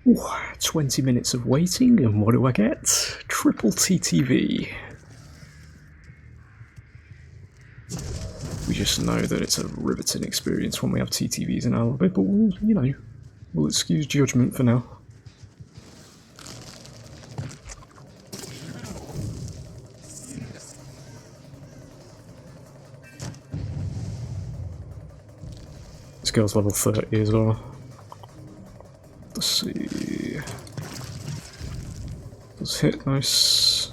Ooh, 20 minutes of waiting, and what do I get? Triple TTV. We just know that it's a riveting experience when we have TTVs in our lobby, but we'll, you know, we'll excuse judgment for now. This girl's level 30 as well. Let's see. Does hit nice.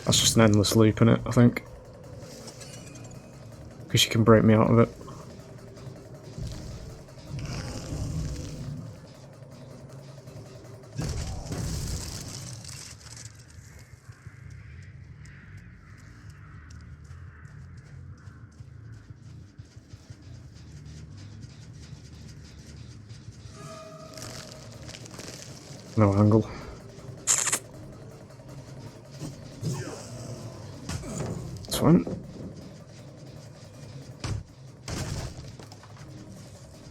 That's just an endless loop in it, I think. Because she can break me out of it. No angle. It's fine.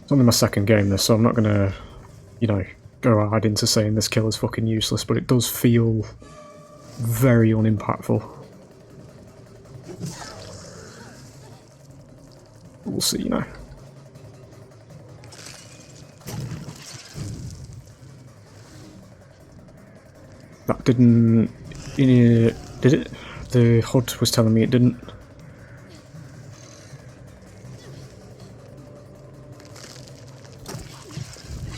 It's only my second game this, so I'm not gonna, you know, go hard into saying this kill is fucking useless, but it does feel very unimpactful. We'll see, you know. That didn't... did it? The HUD was telling me it didn't.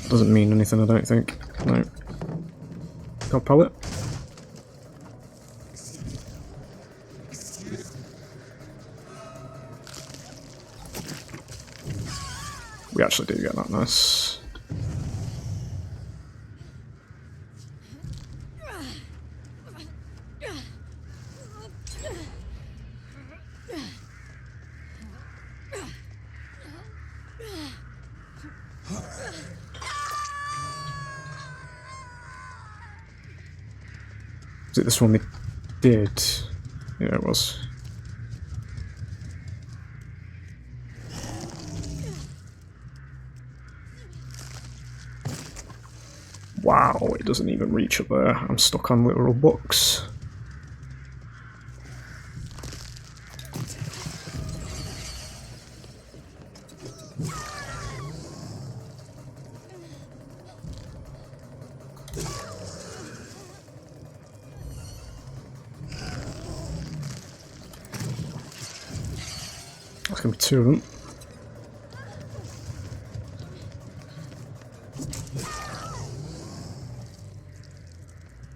Doesn't mean anything, I don't think. No. Got pallet. We actually do get that, nice. Was it this one they did? Yeah, it was. Wow, it doesn't even reach up there. I'm stuck on literal books. There's gonna be two of them.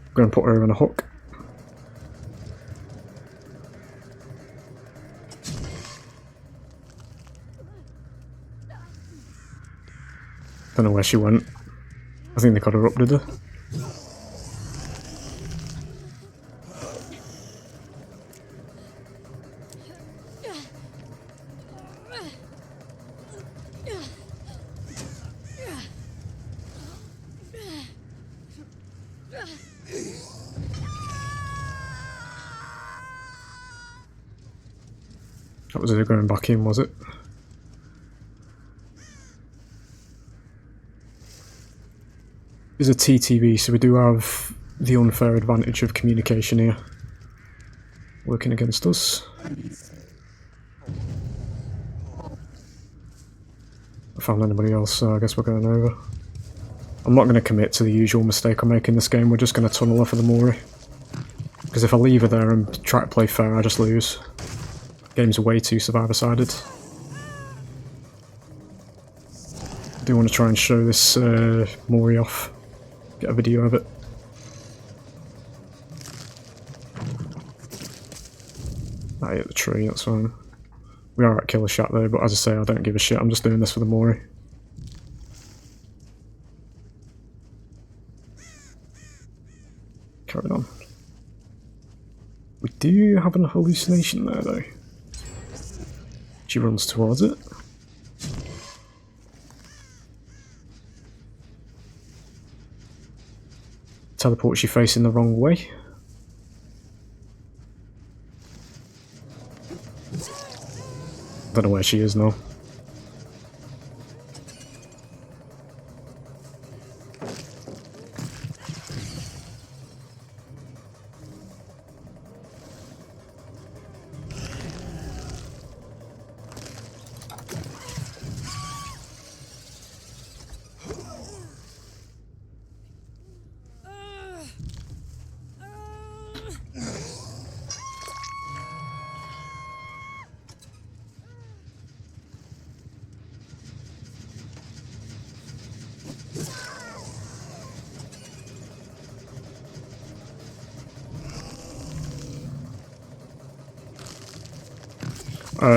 I'm gonna put her in a hook. Don't know where she went. I think they got her up, did they? That was her going back in, was it? It's a TTV, so we do have the unfair advantage of communication here working against us. I found anybody else, so I guess we're going over. I'm not going to commit to the usual mistake I make in this game. We're just going to tunnel her for the Mori. Because if I leave her there and try to play fair, I just lose. Game's way too survivor-sided. I do want to try and show this Mori off. Get a video of it. I hit the tree, that's fine. We are at killer shot though, but as I say, I don't give a shit. I'm just doing this for the Mori. Carry on. We do have an hallucination there though. She runs towards it. Teleports you facing the wrong way. Don't know where she is now.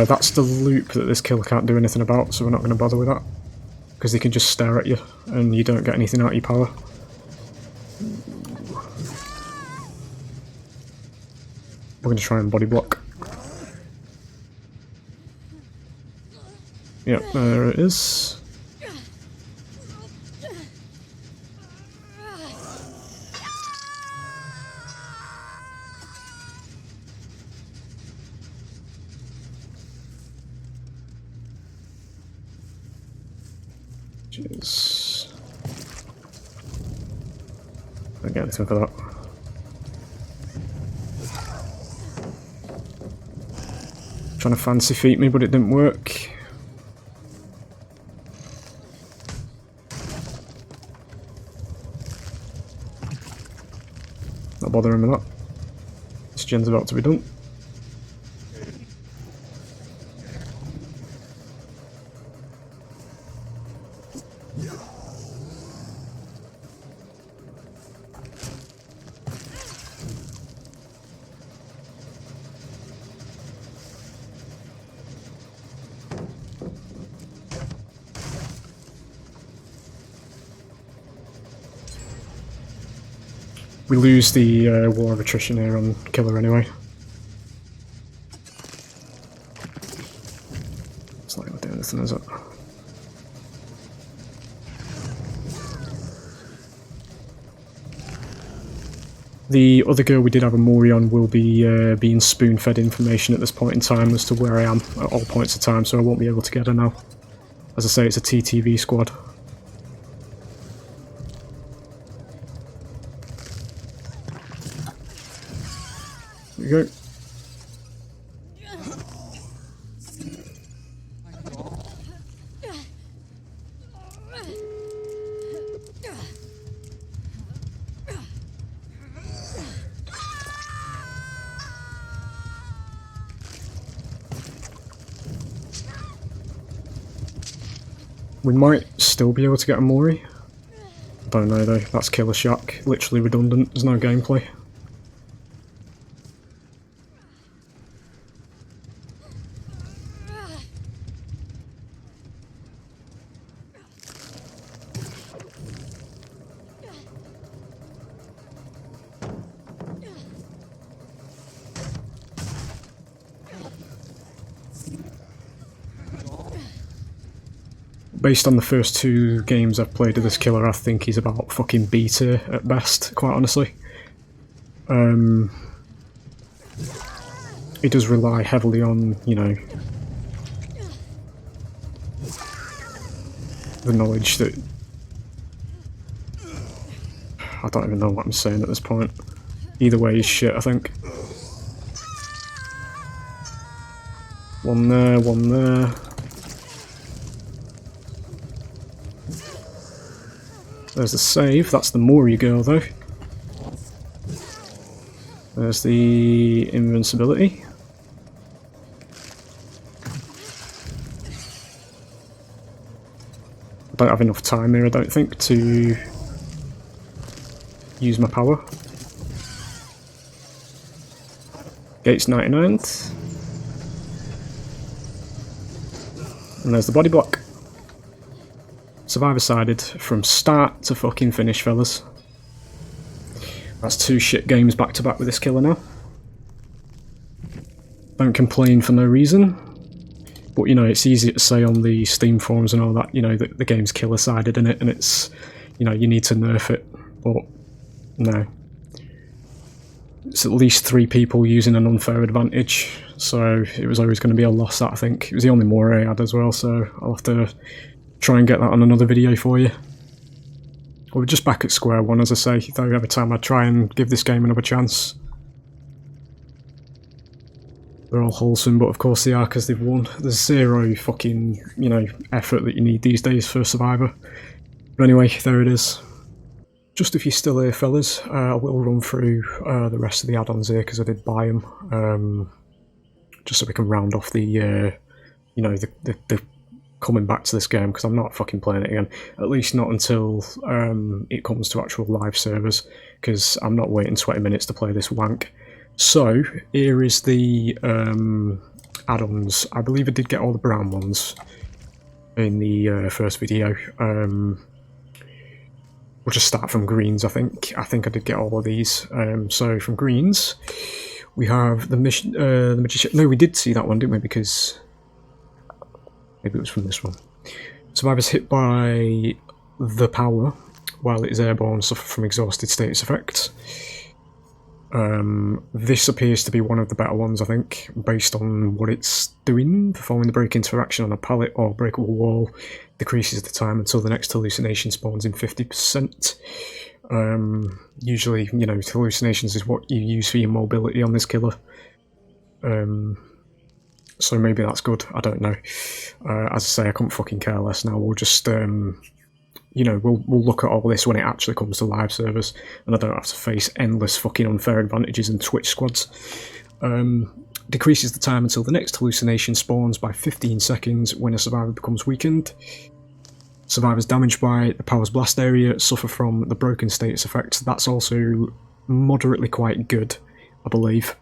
That's the loop that this killer can't do anything about, so we're not going to bother with that. Because they can just stare at you, and you don't get anything out of your power. We're going to try and body block. Yep, there it is. Jeez. Don't get anything for that. Trying to fancy feet me, but it didn't work. Not bothering with that. This gen's about to be done. We lose the war of attrition here on killer anyway. It's not going to do anything, is it? The other girl we did have a Mori on will be being spoon-fed information at this point in time as to where I am at all points of time, so I won't be able to get her now. As I say, it's a TTV squad. There we go. We might still be able to get a Mori. Don't know though, that's Killer Shack. Literally redundant, there's no gameplay. Based on the first two games I've played of this killer, I think he's about fucking B tier at best, quite honestly. He does rely heavily on, you know, the knowledge that... I don't even know what I'm saying at this point. Either way, he's shit, I think. One there, one there. There's the save, that's the Mori girl though. There's the invincibility. I don't have enough time here, I don't think, to use my power. Gates 99th. And there's the body block. Survivor-sided from start to fucking finish, fellas. That's 2 shit games back to back with this killer now. Don't complain for no reason. But, you know, it's easy to say on the Steam forums and all that, you know, that the game's killer-sided, innit? And it's, you know, you need to nerf it. But, no. it's at least 3 people using an unfair advantage, so it was always going to be a loss, that I think. It was the only moray I had as well, so I'll have to try and get that on another video for you. We're just back at square one, as I say, though every time I try and give this game another chance. They're all wholesome, but of course they are because they've won. There's zero fucking, you know, effort that you need these days for a survivor. But anyway, there it is. Just if you're still here, fellas, I will run through the rest of the add-ons here because I did buy them. Just so we can round off the, you know, the coming back to this game, because I'm not fucking playing it again. At least not until it comes to actual live servers, because I'm not waiting 20 minutes to play this wank. So, here is the add-ons. I believe I did get all the brown ones in the first video. We'll just start from greens, I think. I think I did get all of these. So, from greens, we have the magician. No, we did see that one, didn't we? Because maybe it was from this one. Survivors hit by the power while it is airborne suffer from exhausted status effects. This appears to be one of the better ones, I think, based on what it's doing. Performing the break interaction on a pallet or breakable wall decreases the time until the next hallucination spawns in 50%. Usually, you know, hallucinations is what you use for your mobility on this killer. So maybe that's good, I don't know. As I say, I couldn't fucking care less now. We'll just, you know, we'll look at all this when it actually comes to live servers, and I don't have to face endless fucking unfair advantages and Twitch squads. Decreases the time until the next hallucination spawns by 15 seconds when a survivor becomes weakened. Survivors damaged by the power's blast area suffer from the broken status effects. That's also moderately quite good, I believe.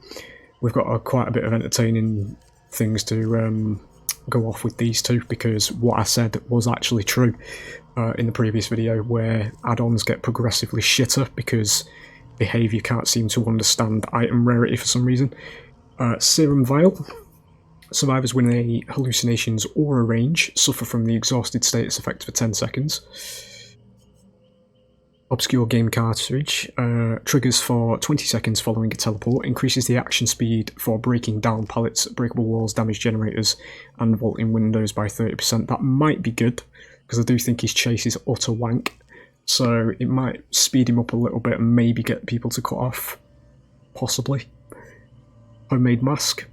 We've got quite a bit of entertaining things to go off with these two, because what I said was actually true in the previous video, where add-ons get progressively shitter because behaviour can't seem to understand item rarity for some reason. Serum Vial. Survivors with a hallucinations aura range suffer from the exhausted status effect for 10 seconds. Obscure Game Cartridge. Triggers for 20 seconds following a teleport. Increases the action speed for breaking down pallets, breakable walls, damage generators, and vaulting windows by 30%. That might be good, because I do think his chase is utter wank. So it might speed him up a little bit and maybe get people to cut off. Possibly. Homemade Mask.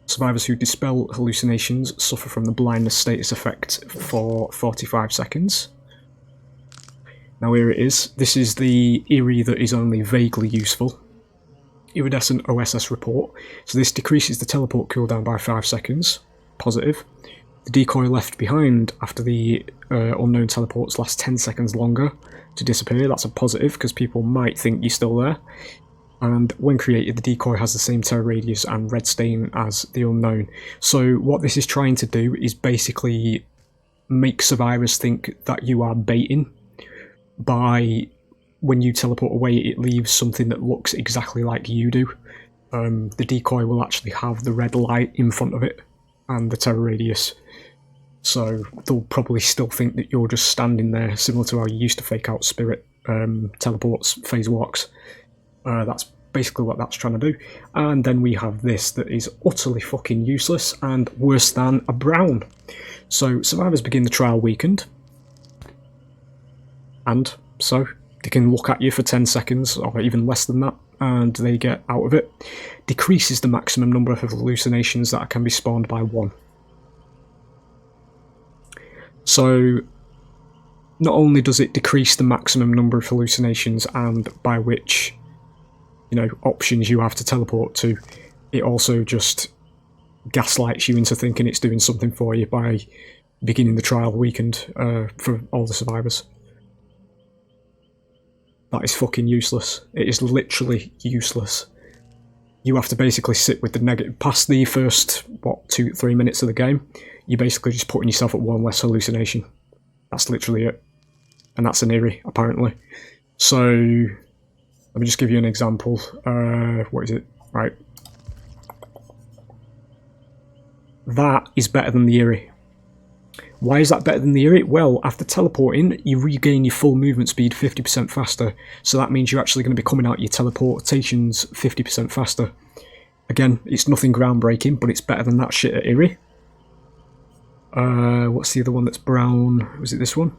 Survivors who dispel hallucinations suffer from the blindness status effect for 45 seconds. Now here it is. This is the Eerie that is only vaguely useful. Iridescent OSS report. So this decreases the teleport cooldown by 5 seconds. Positive. The decoy left behind after the unknown teleports lasts 10 seconds longer to disappear. That's a positive, because people might think you're still there. And when created, the decoy has the same terror radius and red stain as the unknown. So what this is trying to do is basically make survivors think that you are baiting by, when you teleport away, it leaves something that looks exactly like you do. The decoy will actually have the red light in front of it and the terror radius. So they'll probably still think that you're just standing there, similar to how you used to fake out spirit teleports, phase walks. That's basically what that's trying to do. And then we have this that is utterly fucking useless and worse than a brown. So survivors begin the trial weakened. And so they can look at you for 10 seconds or even less than that, and they get out of it. Decreases the maximum number of hallucinations that can be spawned by 1. So not only does it decrease the maximum number of hallucinations and by which, you know, options you have to teleport to, it also just gaslights you into thinking it's doing something for you by beginning the trial weakened for all the survivors. That is fucking useless. It is literally useless. You have to basically sit with the negative. Past the first, 2-3 minutes of the game, you're basically just putting yourself at 1 less hallucination. That's literally it. And that's an Eerie, apparently. So, let me just give you an example. What is it? Right. That is better than the Eerie. Why is that better than the Eerie? Well, after teleporting, you regain your full movement speed 50% faster, so that means you're actually going to be coming out your teleportations 50% faster. Again, it's nothing groundbreaking, but it's better than that shit at Eerie. What's the other one that's brown? Was it this one?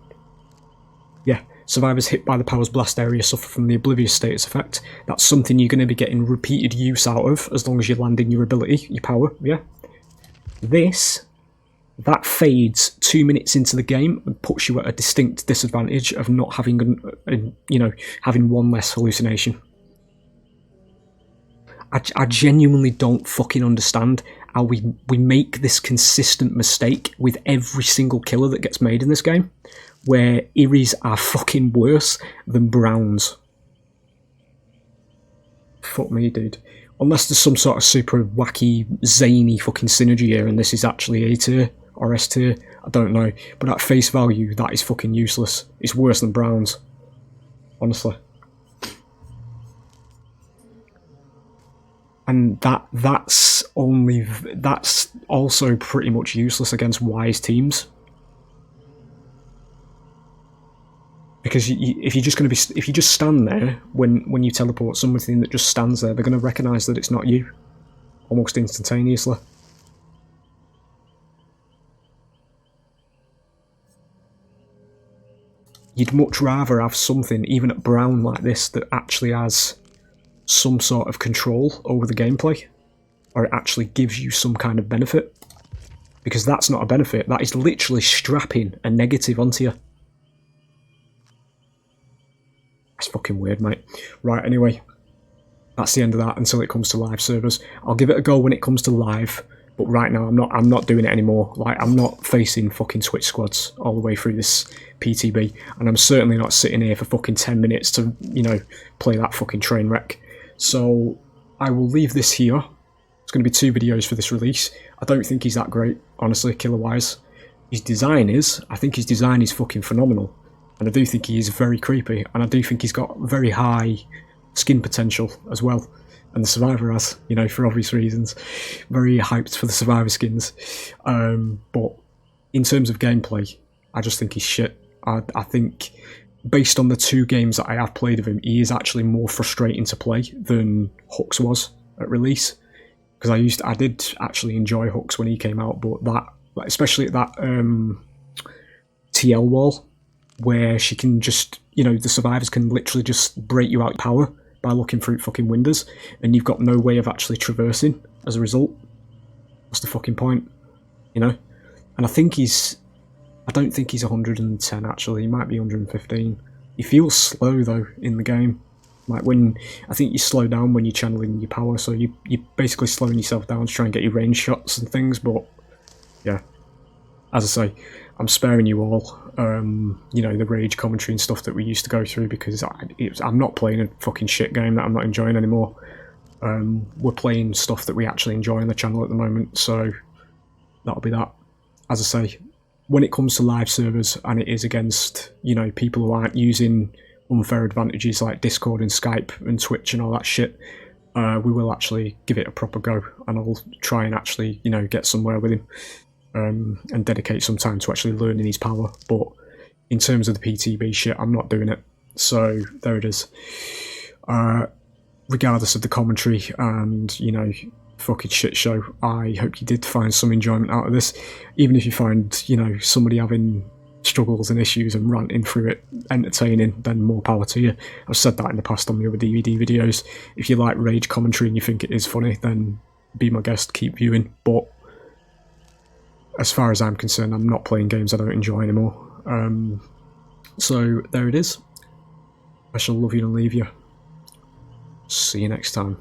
Yeah. Survivors hit by the power's blast area suffer from the oblivious status effect. That's something you're going to be getting repeated use out of as long as you're landing your ability, your power, yeah? That fades 2 minutes into the game and puts you at a distinct disadvantage of not having, having one less hallucination. I genuinely don't fucking understand how we make this consistent mistake with every single killer that gets made in this game, where Eerie's are fucking worse than Browns. Fuck me, dude. Unless there's some sort of super wacky, zany fucking synergy here and this is actually A tier or S tier, I don't know. But at face value, that is fucking useless. It's worse than Browns. Honestly. And that's also pretty much useless against wise teams. Because if you just stand there when you teleport something that just stands there, they're going to recognise that it's not you, almost instantaneously. You'd much rather have something, even at brown like this, that actually has some sort of control over the gameplay, or it actually gives you some kind of benefit. Because that's not a benefit, that is literally strapping a negative onto you. It's fucking weird, mate. Right, anyway, that's the end of that until it comes to live servers. I'll give it a go when it comes to live, but right now I'm not doing it anymore. Like, I'm not facing fucking Twitch squads all the way through this PTB, and I'm certainly not sitting here for fucking 10 minutes to, play that fucking train wreck. So I will leave this here. It's going to be 2 videos for this release. I don't think he's that great, honestly, killer-wise. I think his design is fucking phenomenal. And I do think he is very creepy, and I do think he's got very high skin potential as well. And the Survivor has, for obvious reasons. Very hyped for the Survivor skins. But in terms of gameplay, I just think he's shit. I think, based on the 2 games that I have played of him, he is actually more frustrating to play than Hux was at release. Because I did actually enjoy Hux when he came out, but that, especially at that TL wall, where she can just, the survivors can literally just break you out power by looking through fucking windows, and you've got no way of actually traversing as a result. What's the fucking point? And I don't think he's 110 actually, he might be 115. He feels slow though in the game. Like I think you slow down when you're channeling your power, so you're basically slowing yourself down to try and get your range shots and things, but yeah. As I say, I'm sparing you all, the rage commentary and stuff that we used to go through, because I'm not playing a fucking shit game that I'm not enjoying anymore. We're playing stuff that we actually enjoy on the channel at the moment, so that'll be that. As I say, when it comes to live servers, and it is against, people who aren't using unfair advantages like Discord and Skype and Twitch and all that shit, we will actually give it a proper go, and I'll try and actually, get somewhere with him. And dedicate some time to actually learning his power, but in terms of the PTB shit, I'm not doing it. So there it is. Regardless of the commentary and fucking shit show, I hope you did find some enjoyment out of this. Even if you find somebody having struggles and issues and ranting through it entertaining, then more power to you. I've said that in the past on the other DVD videos. If you like rage commentary and you think it is funny, then be my guest, keep viewing. But as far as I'm concerned, I'm not playing games I don't enjoy anymore. So there it is. I shall love you and leave you. See you next time.